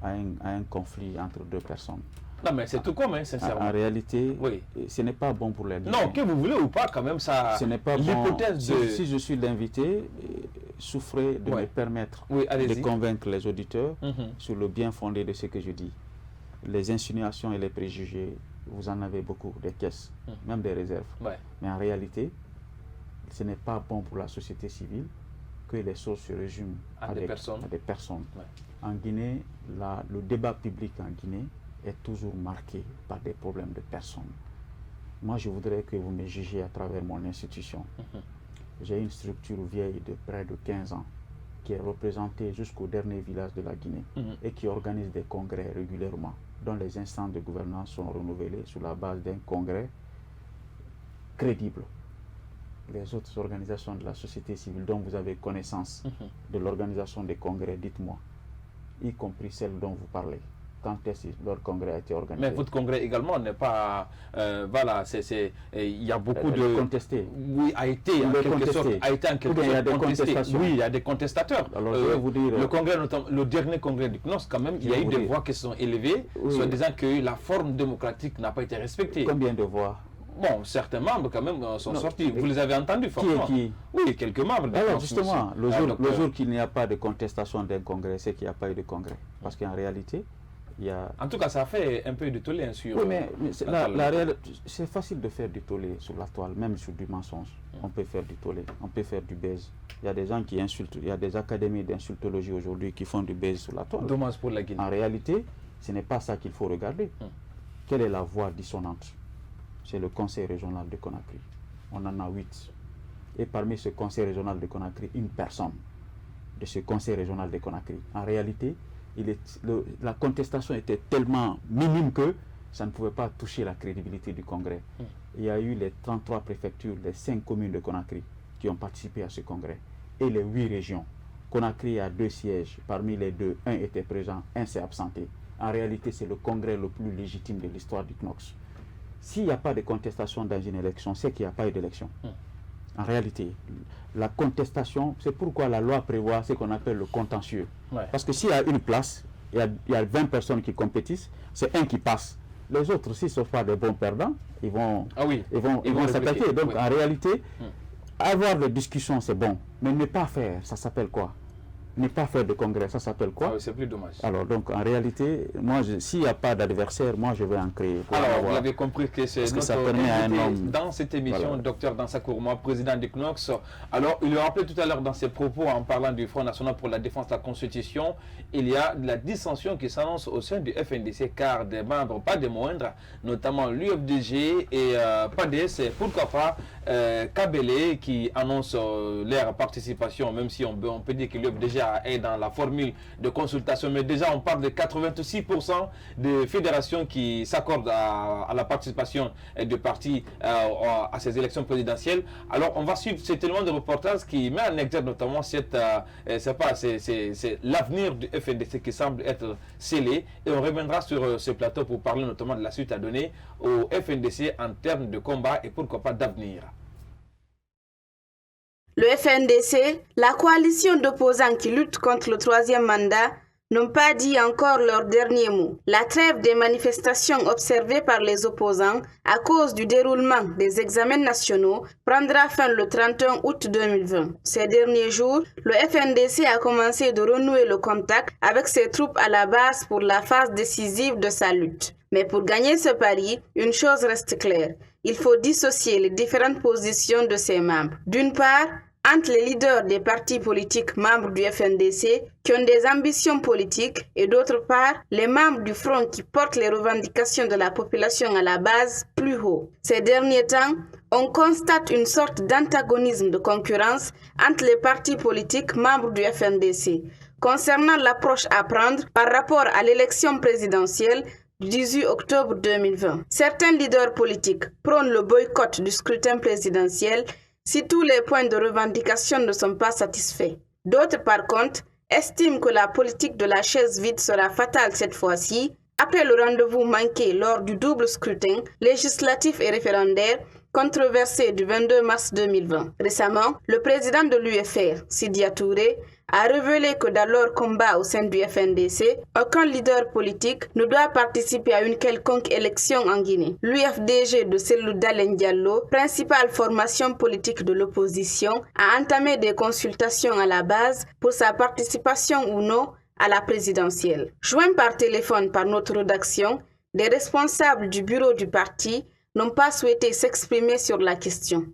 à un conflit entre deux personnes. Non, mais c'est tout comme, sincèrement. En réalité, ce n'est pas bon pour les Guinéens. Non, que vous voulez ou pas, quand même, ça. Ce n'est pas bon. Si je suis l'invité, souffrez de me permettre de convaincre les auditeurs sur le bien fondé de ce que je dis. Les insinuations et les préjugés, vous en avez beaucoup, des caisses, même des réserves. Mais en réalité, ce n'est pas bon pour la société civile que les choses se résument à des personnes. En Guinée, le débat public en Guinée est toujours marqué par des problèmes de personnes. Moi, je voudrais que vous me jugiez à travers mon institution. J'ai une structure vieille de près de 15 ans qui est représentée jusqu'au dernier village de la Guinée et qui organise des congrès régulièrement, dont les instances de gouvernance sont renouvelées sur la base d'un congrès crédible. Les autres organisations de la société civile dont vous avez connaissance de l'organisation des congrès, dites-moi, y compris celles dont vous parlez. Quand est-ce que leur congrès a été organisé? Mais votre congrès également n'est pas... voilà, il y a beaucoup de... contesté. Oui, a été en quelque sorte contesté. Oui, il y a des contestateurs. Alors, je vais vous dire... Le congrès, notamment, le dernier congrès du CNOS, quand même, il y a eu des voix qui se sont élevées, soit disant que la forme démocratique n'a pas été respectée. Combien de voix? Bon, certains membres, quand même, sont sortis. Vous les avez entendus, forcément. Qui? Oui, quelques membres. Alors, justement, le jour qu'il n'y a pas de contestation d'un congrès, c'est qu'il n'y a pas eu de congrès. Parce qu'en réalité... En tout cas, ça fait un peu du tollé sur... Oui, mais c'est facile de faire du tollé sur la toile, même sur du mensonge. On peut faire du tollé, on peut faire du buzz. Il y a des gens qui insultent, il y a des académies d'insultologie aujourd'hui qui font du buzz sur la toile. Dommage pour la Guinée. En réalité, ce n'est pas ça qu'il faut regarder. Quelle est la voix dissonante? C'est le conseil régional de Conakry. On en a 8. Et parmi ce conseil régional de Conakry, une personne de ce conseil régional de Conakry. En réalité, la contestation était tellement minime que ça ne pouvait pas toucher la crédibilité du congrès. Il y a eu les 33 préfectures, les 5 communes de Conakry qui ont participé à ce congrès et les 8 régions. Conakry a 2 sièges, parmi les 2, un était présent, un s'est absenté. En réalité, c'est le congrès le plus légitime de l'histoire du CNOCS. S'il n'y a pas de contestation dans une élection, c'est qu'il n'y a pas eu d'élection. En réalité, la contestation, c'est pourquoi la loi prévoit ce qu'on appelle le contentieux. Parce que s'il y a une place, il y a 20 personnes qui compétissent, c'est un qui passe. Les autres, s'ils ne sont pas des bons perdants, ils vont s'attaquer. Donc en réalité, avoir des discussions, c'est bon, mais ne pas faire, ça s'appelle quoi? Ne pas faire de congrès, ça s'appelle quoi? C'est plus dommage. Alors, donc, en réalité, moi, s'il n'y a pas d'adversaire, moi, je vais en créer. Alors, vous avez compris que c'est notre ça permet à un homme... dans cette émission, Dr Dansa Kourouma, président du CNOX. Alors, il le rappelait tout à l'heure dans ses propos en parlant du Front National pour la Défense de la Constitution, il y a de la dissension qui s'annonce au sein du FNDC, car des membres, pas des moindres, notamment l'UFDG et PADES, et pourquoi pas Kabele, qui annonce leur participation, même si on peut dire que l'UFDG est dans la formule de consultation, mais déjà on parle de 86% de fédérations qui s'accordent à la participation du parti à ces élections présidentielles. Alors on va suivre cet élément de reportage qui met en exergue notamment c'est l'avenir du FNDC qui semble être scellé, et on reviendra sur ce plateau pour parler notamment de la suite à donner au FNDC en termes de combat et pourquoi pas d'avenir. Le FNDC, la coalition d'opposants qui luttent contre le troisième mandat, n'ont pas dit encore leur dernier mot. La trêve des manifestations observées par les opposants à cause du déroulement des examens nationaux prendra fin le 31 août 2020. Ces derniers jours, le FNDC a commencé de renouer le contact avec ses troupes à la base pour la phase décisive de sa lutte. Mais pour gagner ce pari, une chose reste claire. Il faut dissocier les différentes positions de ses membres. D'une part, entre les leaders des partis politiques membres du FNDC qui ont des ambitions politiques et d'autre part, les membres du front qui portent les revendications de la population à la base plus haut. Ces derniers temps, on constate une sorte d'antagonisme de concurrence entre les partis politiques membres du FNDC concernant l'approche à prendre par rapport à l'élection présidentielle du 18 octobre 2020. Certains leaders politiques prônent le boycott du scrutin présidentiel si tous les points de revendication ne sont pas satisfaits. D'autres, par contre, estiment que la politique de la chaise vide sera fatale cette fois-ci, après le rendez-vous manqué lors du double scrutin législatif et référendaire controversé du 22 mars 2020. Récemment, le président de l'UFR, Sidya Touré, a révélé que dans leur combat au sein du FNDC, aucun leader politique ne doit participer à une quelconque élection en Guinée. L'UFDG de Cellou Dalein Diallo, principale formation politique de l'opposition, a entamé des consultations à la base pour sa participation ou non à la présidentielle. Joints par téléphone par notre rédaction, des responsables du bureau du parti n'ont pas souhaité s'exprimer sur la question.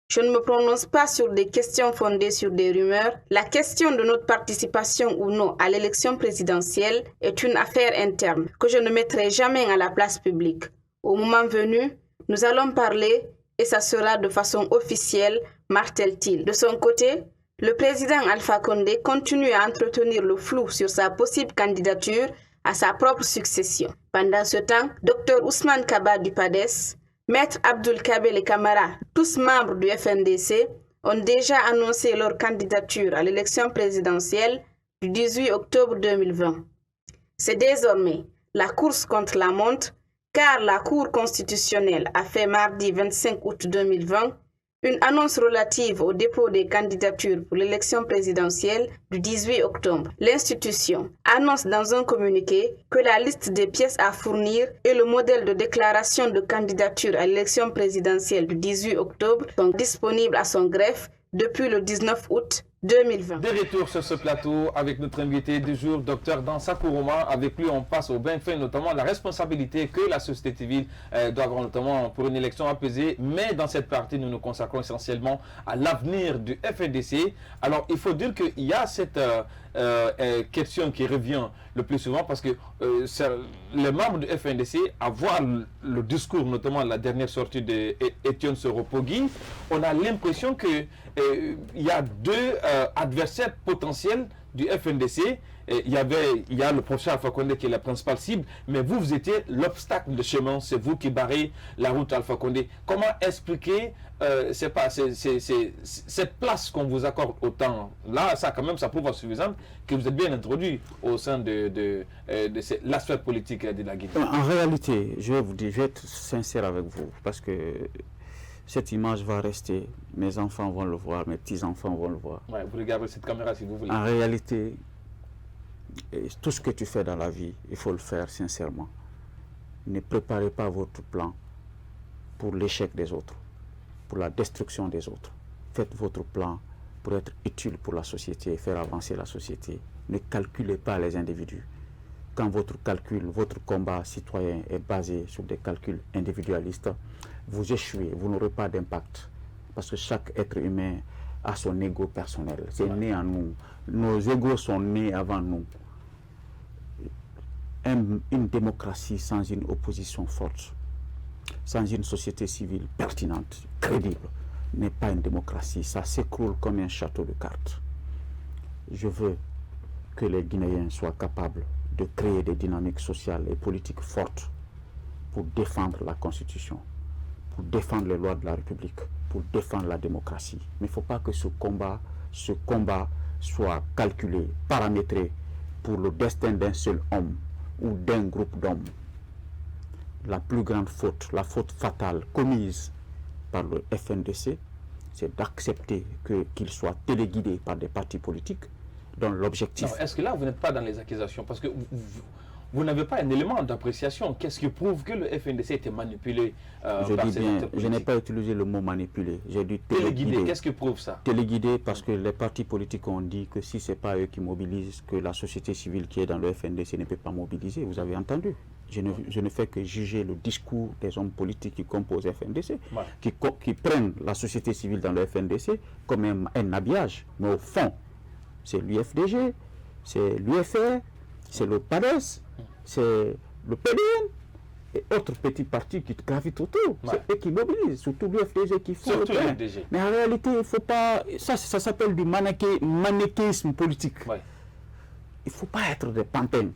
Je ne me prononce pas sur des questions fondées sur des rumeurs. La question de notre participation ou non à l'élection présidentielle est une affaire interne que je ne mettrai jamais à la place publique. Au moment venu, nous allons parler et ça sera de façon officielle, martèle-t-il. De son côté, le président Alpha Condé continue à entretenir le flou sur sa possible candidature à sa propre succession. Pendant ce temps, Dr Ousmane Kaba du PADES, Maître Abdoul Kabele Kamara, tous membres du FNDC, ont déjà annoncé leur candidature à l'élection présidentielle du 18 octobre 2020. C'est désormais la course contre la montre, car la Cour constitutionnelle a fait mardi 25 août 2020 une annonce relative au dépôt des candidatures pour l'élection présidentielle du 18 octobre. L'institution annonce dans un communiqué que la liste des pièces à fournir et le modèle de déclaration de candidature à l'élection présidentielle du 18 octobre sont disponibles à son greffe depuis le 19 août 2020. De retour sur ce plateau avec notre invité du jour, Dr Dansa Kourouma. Avec lui, on passe au bain fin, notamment la responsabilité que la société civile doit avoir, notamment pour une élection apaisée. Mais dans cette partie, nous nous consacrons essentiellement à l'avenir du FNDC. Alors, il faut dire qu'il y a cette question qui revient le plus souvent parce que les membres du FNDC, à voir le discours, notamment la dernière sortie d'Etienne Soropogui, on a l'impression que il y a deux adversaires potentiels du FNDC. Il y a le professeur Alpha Condé qui est la principale cible, mais vous étiez l'obstacle de chemin, c'est vous qui barrez la route Alpha Condé. Comment expliquer cette place qu'on vous accorde autant? Là, ça quand même, ça prouve suffisant que vous êtes bien introduit au sein de la sphère politique de la Guinée. En réalité, je vais vous dire, je vais être sincère avec vous, parce que cette image va rester, mes enfants vont le voir, mes petits-enfants vont le voir. Ouais, vous regardez cette caméra si vous voulez. En réalité, tout ce que tu fais dans la vie, il faut le faire sincèrement. Ne préparez pas votre plan pour l'échec des autres, pour la destruction des autres. faites votre plan pour être utile pour la société et faire avancer la société. Ne calculez pas les individus. Quand votre calcul, votre combat citoyen est basé sur des calculs individualistes, vous échouez, vous n'aurez pas d'impact. Parce que chaque être humain a son ego personnel. C'est né en nous. Nos égos sont nés avant nous. Une démocratie sans une opposition forte, sans une société civile pertinente, crédible, n'est pas une démocratie. Ça s'écroule comme un château de cartes. Je veux que les Guinéens soient capables de créer des dynamiques sociales et politiques fortes pour défendre la Constitution, pour défendre les lois de la République, pour défendre la démocratie. Mais il ne faut pas que ce combat soit calculé, paramétré pour le destin d'un seul homme ou d'un groupe d'hommes. La plus grande faute, la faute fatale commise par le FNDC, c'est d'accepter qu'il soit téléguidé par des partis politiques dont l'objectif... Est-ce que là, vous n'êtes pas dans les accusations? Parce que vous n'avez pas un élément d'appréciation. Qu'est-ce qui prouve que le FNDC était manipulé je n'ai pas utilisé le mot manipulé. J'ai dit téléguidé. Qu'est-ce qui prouve ça? Téléguidé parce que les partis politiques ont dit que si ce n'est pas eux qui mobilisent, que la société civile qui est dans le FNDC ne peut pas mobiliser. Vous avez entendu. Je ne fais que juger le discours des hommes politiques qui composent le FNDC, qui prennent la société civile dans le FNDC comme un habillage. Mais au fond, c'est l'UFDG, c'est l'UFR, c'est le PADES, c'est le PDN et autres petits partis qui gravitent autour. C'est eux qui mobilisent, surtout l'UFDG qui font le plein. Mais en réalité, il ne faut pas... Ça s'appelle du manichéisme politique. Il ne faut pas être des pantins.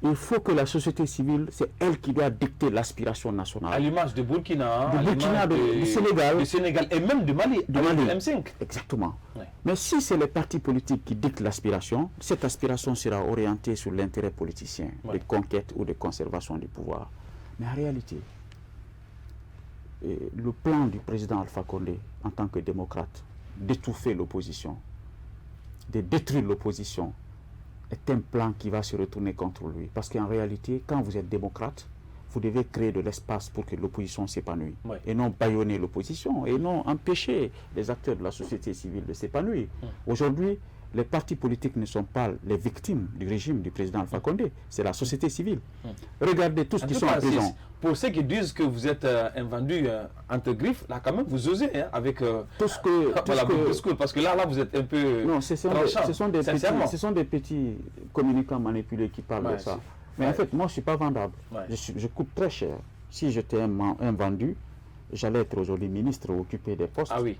Il faut que la société civile, c'est elle qui doit dicter l'aspiration nationale. À l'image de Burkina, du Sénégal et même du Mali, M5. Exactement. Mais si c'est les partis politiques qui dictent l'aspiration, cette aspiration sera orientée sur l'intérêt politicien, de conquête ou de conservation du pouvoir. Mais en réalité, le plan du président Alpha Condé, en tant que démocrate, d'étouffer l'opposition, de détruire l'opposition, est un plan qui va se retourner contre lui. Parce qu'en réalité, quand vous êtes démocrate, vous devez créer de l'espace pour que l'opposition s'épanouisse. Et non bâillonner l'opposition, et non empêcher les acteurs de la société civile de s'épanouir. Aujourd'hui, les partis politiques ne sont pas les victimes du régime du président Alpha Condé, c'est la société civile. Regardez tous qui sont en prison. Pour ceux qui disent que vous êtes un vendu entre griffes, là quand même vous osez avec parce que là vous êtes un peu... Non, ce sont des petits communicants manipulés qui parlent de ça. Mais en fait, moi je ne suis pas vendable. Je coûte très cher. Si j'étais un vendu, j'allais être aujourd'hui ministre ou occuper des postes. Ah oui.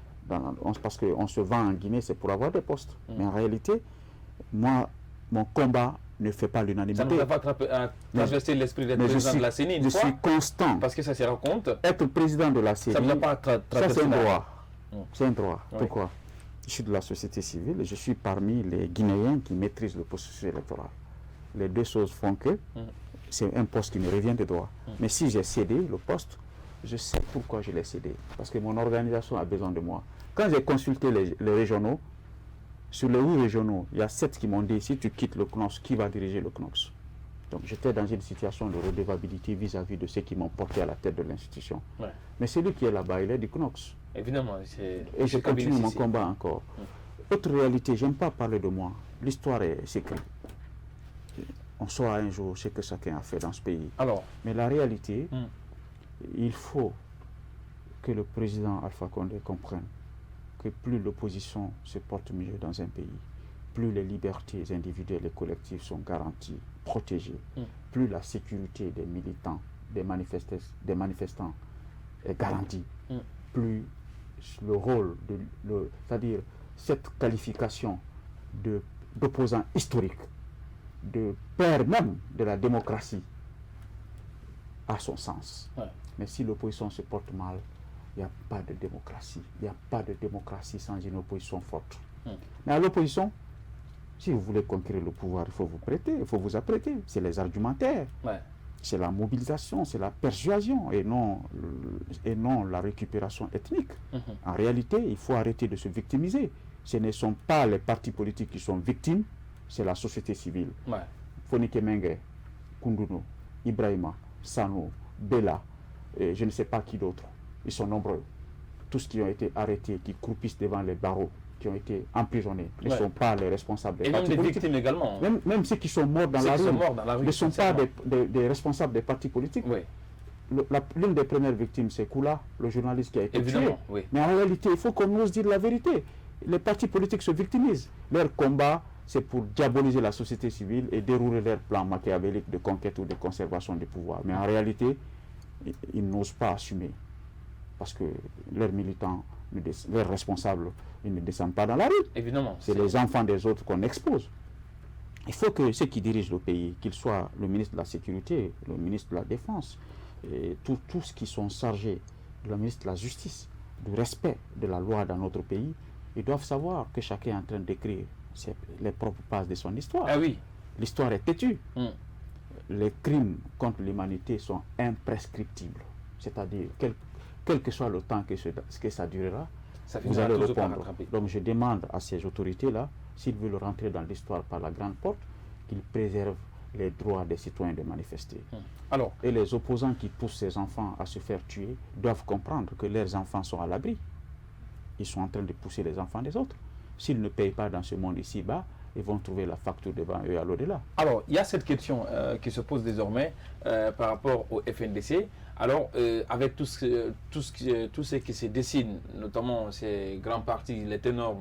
Parce qu'on se vend en Guinée, c'est pour avoir des postes. Mais en réalité, moi, mon combat ne fait pas l'unanimité. Ça ne va pas traverser l'esprit d'être président de la CENI une fois. Je suis constant. Parce que ça se raconte. Être président de la CENI, ça ne va pas traverser. C'est un droit. C'est un droit. Pourquoi? Je suis de la société civile et je suis parmi les Guinéens qui maîtrisent le processus électoral. Les deux choses font que c'est un poste qui me revient de droit. Mais si j'ai cédé le poste, je sais pourquoi je l'ai cédé. Parce que mon organisation a besoin de moi. Quand j'ai consulté les régionaux, sur les 8 régionaux, il y a 7 qui m'ont dit, si tu quittes le CNOX, qui va diriger le CNOX? Donc j'étais dans une situation de redevabilité vis-à-vis de ceux qui m'ont porté à la tête de l'institution. Mais celui qui est là-bas, il est du CNOX. Évidemment. Et je continue mon combat encore. Autre réalité, je n'aime pas parler de moi. L'histoire est écrite. On saura un jour ce que chacun a fait dans ce pays. Mais la réalité, il faut que le président Alpha Condé comprenne que plus l'opposition se porte mieux dans un pays, plus les libertés individuelles et collectives sont garanties, protégées, plus la sécurité des militants, des manifestants est garantie, plus le rôle, c'est-à-dire cette qualification d'opposant historique, de père même de la démocratie, a son sens. Mais si l'opposition se porte mal, il n'y a pas de démocratie. Il n'y a pas de démocratie sans une opposition forte. Mais à l'opposition, si vous voulez conquérir le pouvoir, il faut vous prêter, il faut vous apprêter. C'est les argumentaires, c'est la mobilisation, c'est la persuasion et non la récupération ethnique. En réalité, il faut arrêter de se victimiser. Ce ne sont pas les partis politiques qui sont victimes, c'est la société civile. Fonike Mengue, Kunduno, Ibrahima, Sano, Bella, et je ne sais pas qui d'autre. Ils sont nombreux. tous qui ont été arrêtés, qui croupissent devant les barreaux, qui ont été emprisonnés, ne sont pas les responsables des partis politiques. Et même des victimes également. Même ceux qui sont morts dans la rue ne sont pas des responsables des partis politiques. Oui. L'une des premières victimes, c'est Koula, le journaliste qui a été tué. Oui. Mais en réalité, il faut qu'on ose dire la vérité. Les partis politiques se victimisent. Leur combat, c'est pour diaboliser la société civile et dérouler leur plan machiavélique de conquête ou de conservation du pouvoir. Mais en réalité, ils n'osent pas assumer. Parce que leurs militants, leurs responsables, ils ne descendent pas dans la rue. Évidemment. C'est les enfants des autres qu'on expose. Il faut que ceux qui dirigent le pays, qu'ils soient le ministre de la Sécurité, le ministre de la Défense, et tous ceux qui sont chargés, le ministre de la Justice, du respect de la loi dans notre pays, ils doivent savoir que chacun est en train d'écrire les propres pages de son histoire. Ah oui. L'histoire est têtue. Les crimes contre l'humanité sont imprescriptibles. C'est-à-dire, quel que soit le temps que ça durera, vous allez répondre. Donc je demande à ces autorités-là, s'ils veulent rentrer dans l'histoire par la grande porte, qu'ils préservent les droits des citoyens de manifester. Et les opposants qui poussent ces enfants à se faire tuer doivent comprendre que leurs enfants sont à l'abri. Ils sont en train de pousser les enfants des autres. S'ils ne payent pas dans ce monde ici-bas, ils vont trouver la facture devant eux à l'au-delà. Alors, il y a cette question qui se pose désormais par rapport au FNDC. Alors, avec tout ce qui se dessine, notamment ces grands partis, les ténors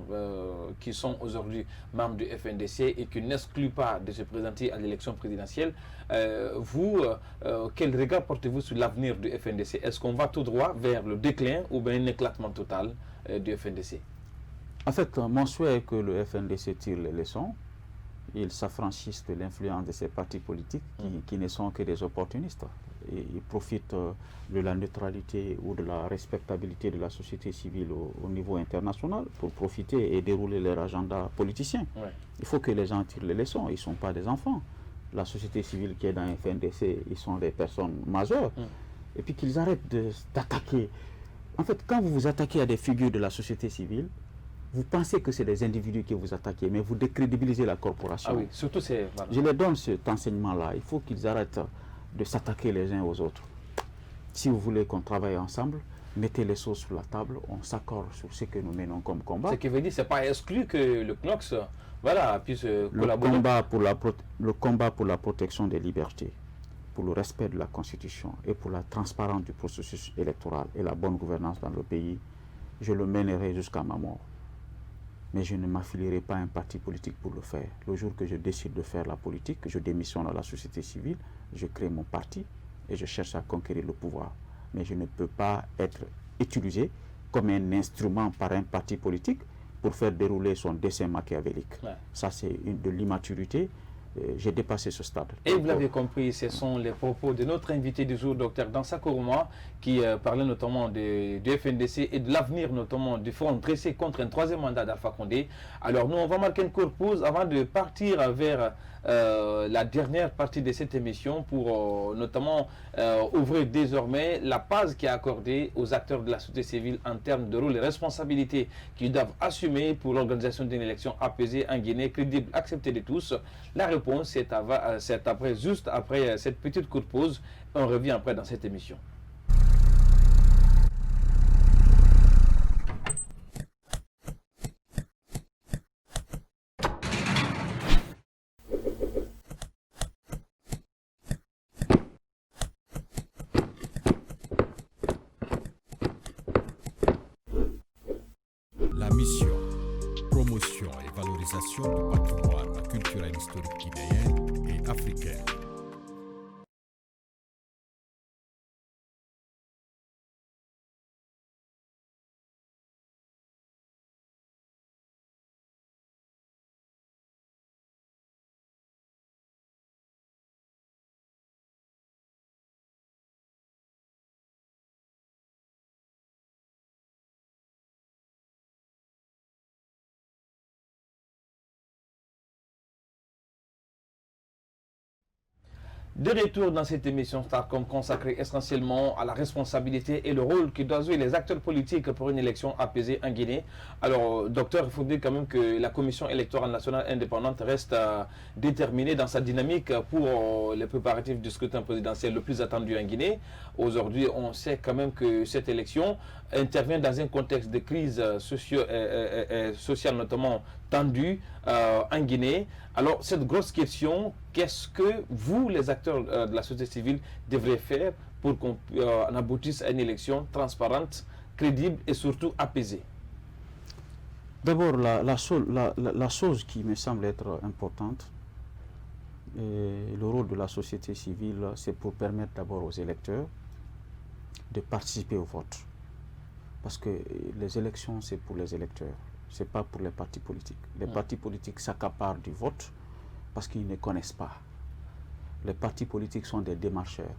qui sont aujourd'hui membres du FNDC et qui n'excluent pas de se présenter à l'élection présidentielle, quel regard portez-vous sur l'avenir du FNDC? Est-ce qu'on va tout droit vers le déclin ou bien un éclatement total du FNDC? En fait, mon souhait est que le FNDC tire les leçons. Ils s'affranchissent de l'influence de ces partis politiques qui ne sont que des opportunistes. Et ils profitent de la neutralité ou de la respectabilité de la société civile au niveau international pour profiter et dérouler leur agenda politicien. Il faut que les gens tirent les leçons. Ils ne sont pas des enfants. La société civile qui est dans le FNDC, ils sont des personnes majeures. Et puis qu'ils arrêtent d'attaquer. En fait, quand vous vous attaquez à des figures de la société civile, vous pensez que c'est des individus que vous attaquez, mais vous décrédibilisez la corporation. Ah oui, surtout c'est... Je leur donne cet enseignement-là. Il faut qu'ils arrêtent de s'attaquer les uns aux autres. Si vous voulez qu'on travaille ensemble, mettez les choses sur la table, on s'accorde sur ce que nous menons comme combat. Ce qui veut dire que ce n'est pas exclu que le CNOX puisse collaborer. Le combat pour la protection des libertés, pour le respect de la Constitution et pour la transparence du processus électoral et la bonne gouvernance dans le pays, je le mènerai jusqu'à ma mort. Mais je ne m'affilierai pas à un parti politique pour le faire. Le jour que je décide de faire la politique, je démissionne à la société civile, je crée mon parti et je cherche à conquérir le pouvoir. Mais je ne peux pas être utilisé comme un instrument par un parti politique pour faire dérouler son dessein machiavélique. Ça, c'est de l'immaturité. J'ai dépassé ce stade. Et vous l'avez compris, ce sont les propos de notre invité du jour, Dr Dansa Kourouma, qui parlait notamment du FNDC et de l'avenir notamment du front dressé contre un troisième mandat d'Alpha Condé. Alors nous, on va marquer une courte pause avant de partir vers la dernière partie de cette émission pour notamment ouvrir désormais la page qui est accordée aux acteurs de la société civile en termes de rôle et responsabilités qu'ils doivent assumer pour l'organisation d'une élection apaisée en Guinée, crédible, acceptée de tous. La réponse, c'est après, juste après cette petite courte pause. On revient après dans cette émission. La mission, promotion et valorisation du patrimoine culturel historique guinéen et africain. De retour dans cette émission Starcom consacrée essentiellement à la responsabilité et le rôle que doivent jouer les acteurs politiques pour une élection apaisée en Guinée. Alors, docteur, il faut dire quand même que la Commission électorale nationale indépendante reste déterminée dans sa dynamique pour les préparatifs du scrutin présidentiel le plus attendu en Guinée. Aujourd'hui, on sait quand même que cette élection intervient dans un contexte de crise sociale notamment tendue en Guinée. Alors, cette grosse question, qu'est-ce que vous, les acteurs de la société civile, devrez faire pour qu'on aboutisse à une élection transparente, crédible et surtout apaisée? D'abord, la chose qui me semble être importante, le rôle de la société civile, c'est pour permettre d'abord aux électeurs de participer au vote. Parce que les élections, c'est pour les électeurs. Ce n'est pas pour les partis politiques. Les partis politiques s'accaparent du vote parce qu'ils ne connaissent pas. Les partis politiques sont des démarcheurs.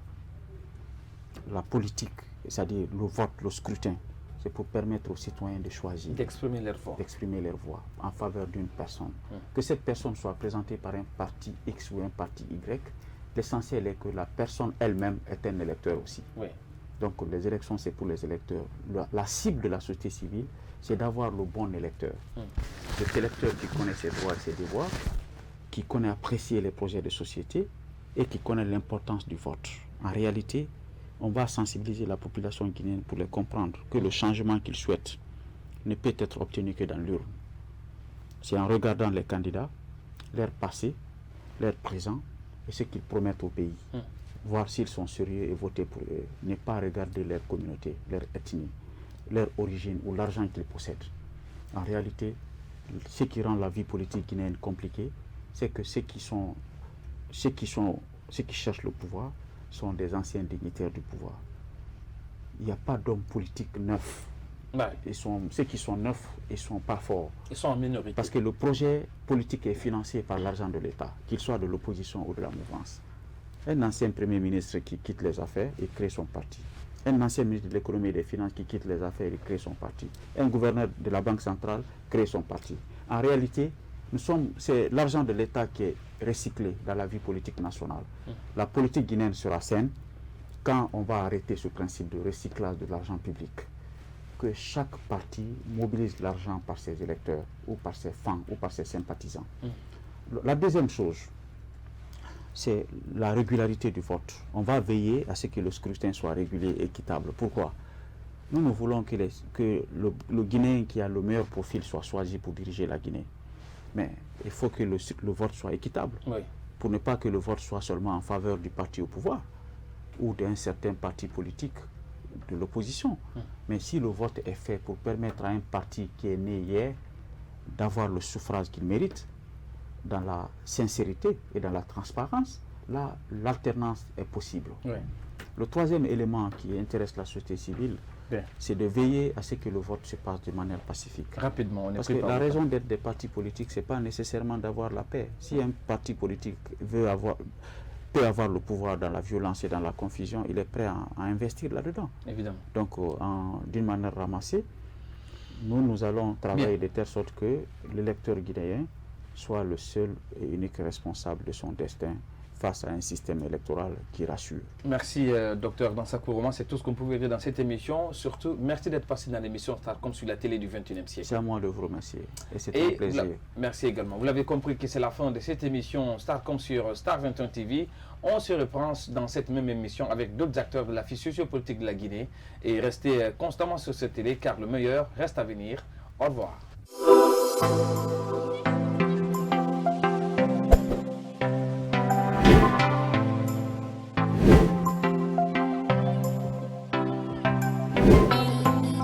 La politique, c'est-à-dire le vote, le scrutin, c'est pour permettre aux citoyens de choisir. D'exprimer leur voix. D'exprimer leur voix en faveur d'une personne. Que cette personne soit présentée par un parti X ou un parti Y, l'essentiel est que la personne elle-même est un électeur aussi. Oui. Donc les élections, c'est pour les électeurs. La cible de la société civile, c'est d'avoir le bon électeur. Cet électeur qui connaît ses droits et ses devoirs, qui connaît apprécier les projets de société et qui connaît l'importance du vote. En réalité, on va sensibiliser la population guinéenne pour les comprendre que le changement qu'ils souhaitent ne peut être obtenu que dans l'urne. C'est en regardant les candidats, leur passé, leur présent et ce qu'ils promettent au pays. Voir s'ils sont sérieux et voter pour eux. Ne pas regarder leur communauté, leur ethnie, leur origine ou l'argent qu'ils possèdent. En réalité, ce qui rend la vie politique guinéenne compliquée, c'est que ceux qui cherchent le pouvoir sont des anciens dignitaires du pouvoir. Il n'y a pas d'hommes politiques neufs. Ceux qui sont neufs, ils ne sont pas forts. Ils sont en minorité. Parce que le projet politique est financé par l'argent de l'État, qu'il soit de l'opposition ou de la mouvance. Un ancien Premier ministre qui quitte les affaires et crée son parti. Un ancien ministre de l'économie et des finances qui quitte les affaires et crée son parti. Un gouverneur de la Banque centrale crée son parti. En réalité, c'est l'argent de l'État qui est recyclé dans la vie politique nationale. La politique guinéenne sera saine quand on va arrêter ce principe de recyclage de l'argent public. Que chaque parti mobilise l'argent par ses électeurs ou par ses fans ou par ses sympathisants. La deuxième chose, c'est la régularité du vote. On va veiller à ce que le scrutin soit régulier et équitable. Pourquoi? Nous voulons que le Guinéen qui a le meilleur profil soit choisi pour diriger la Guinée. Mais il faut que le vote soit équitable. Pour ne pas que le vote soit seulement en faveur du parti au pouvoir ou d'un certain parti politique de l'opposition. Mais si le vote est fait pour permettre à un parti qui est né hier d'avoir le suffrage qu'il mérite, dans la sincérité et dans la transparence, là, l'alternance est possible. Le troisième élément qui intéresse la société civile, c'est de veiller à ce que le vote se passe de manière pacifique. Rapidement, parce que la raison d'être des partis politiques, ce n'est pas nécessairement d'avoir la paix. Si un parti politique peut avoir le pouvoir dans la violence et dans la confusion, il est prêt à investir là-dedans. Évidemment. Donc, d'une manière ramassée, nous allons travailler de telle sorte que l'électeur guinéen soit le seul et unique responsable de son destin face à un système électoral qui rassure. Merci, docteur Dansa Kourouma. C'est tout ce qu'on pouvait dire dans cette émission. Surtout, merci d'être passé dans l'émission Starcom sur la télé du 21e siècle. C'est à moi de vous remercier. Et c'est un plaisir. Merci également. Vous l'avez compris que c'est la fin de cette émission Starcom sur Star 21 TV. On se reprend dans cette même émission avec d'autres acteurs de la vie sociopolitique de la Guinée. Et restez constamment sur cette télé car le meilleur reste à venir. Au revoir.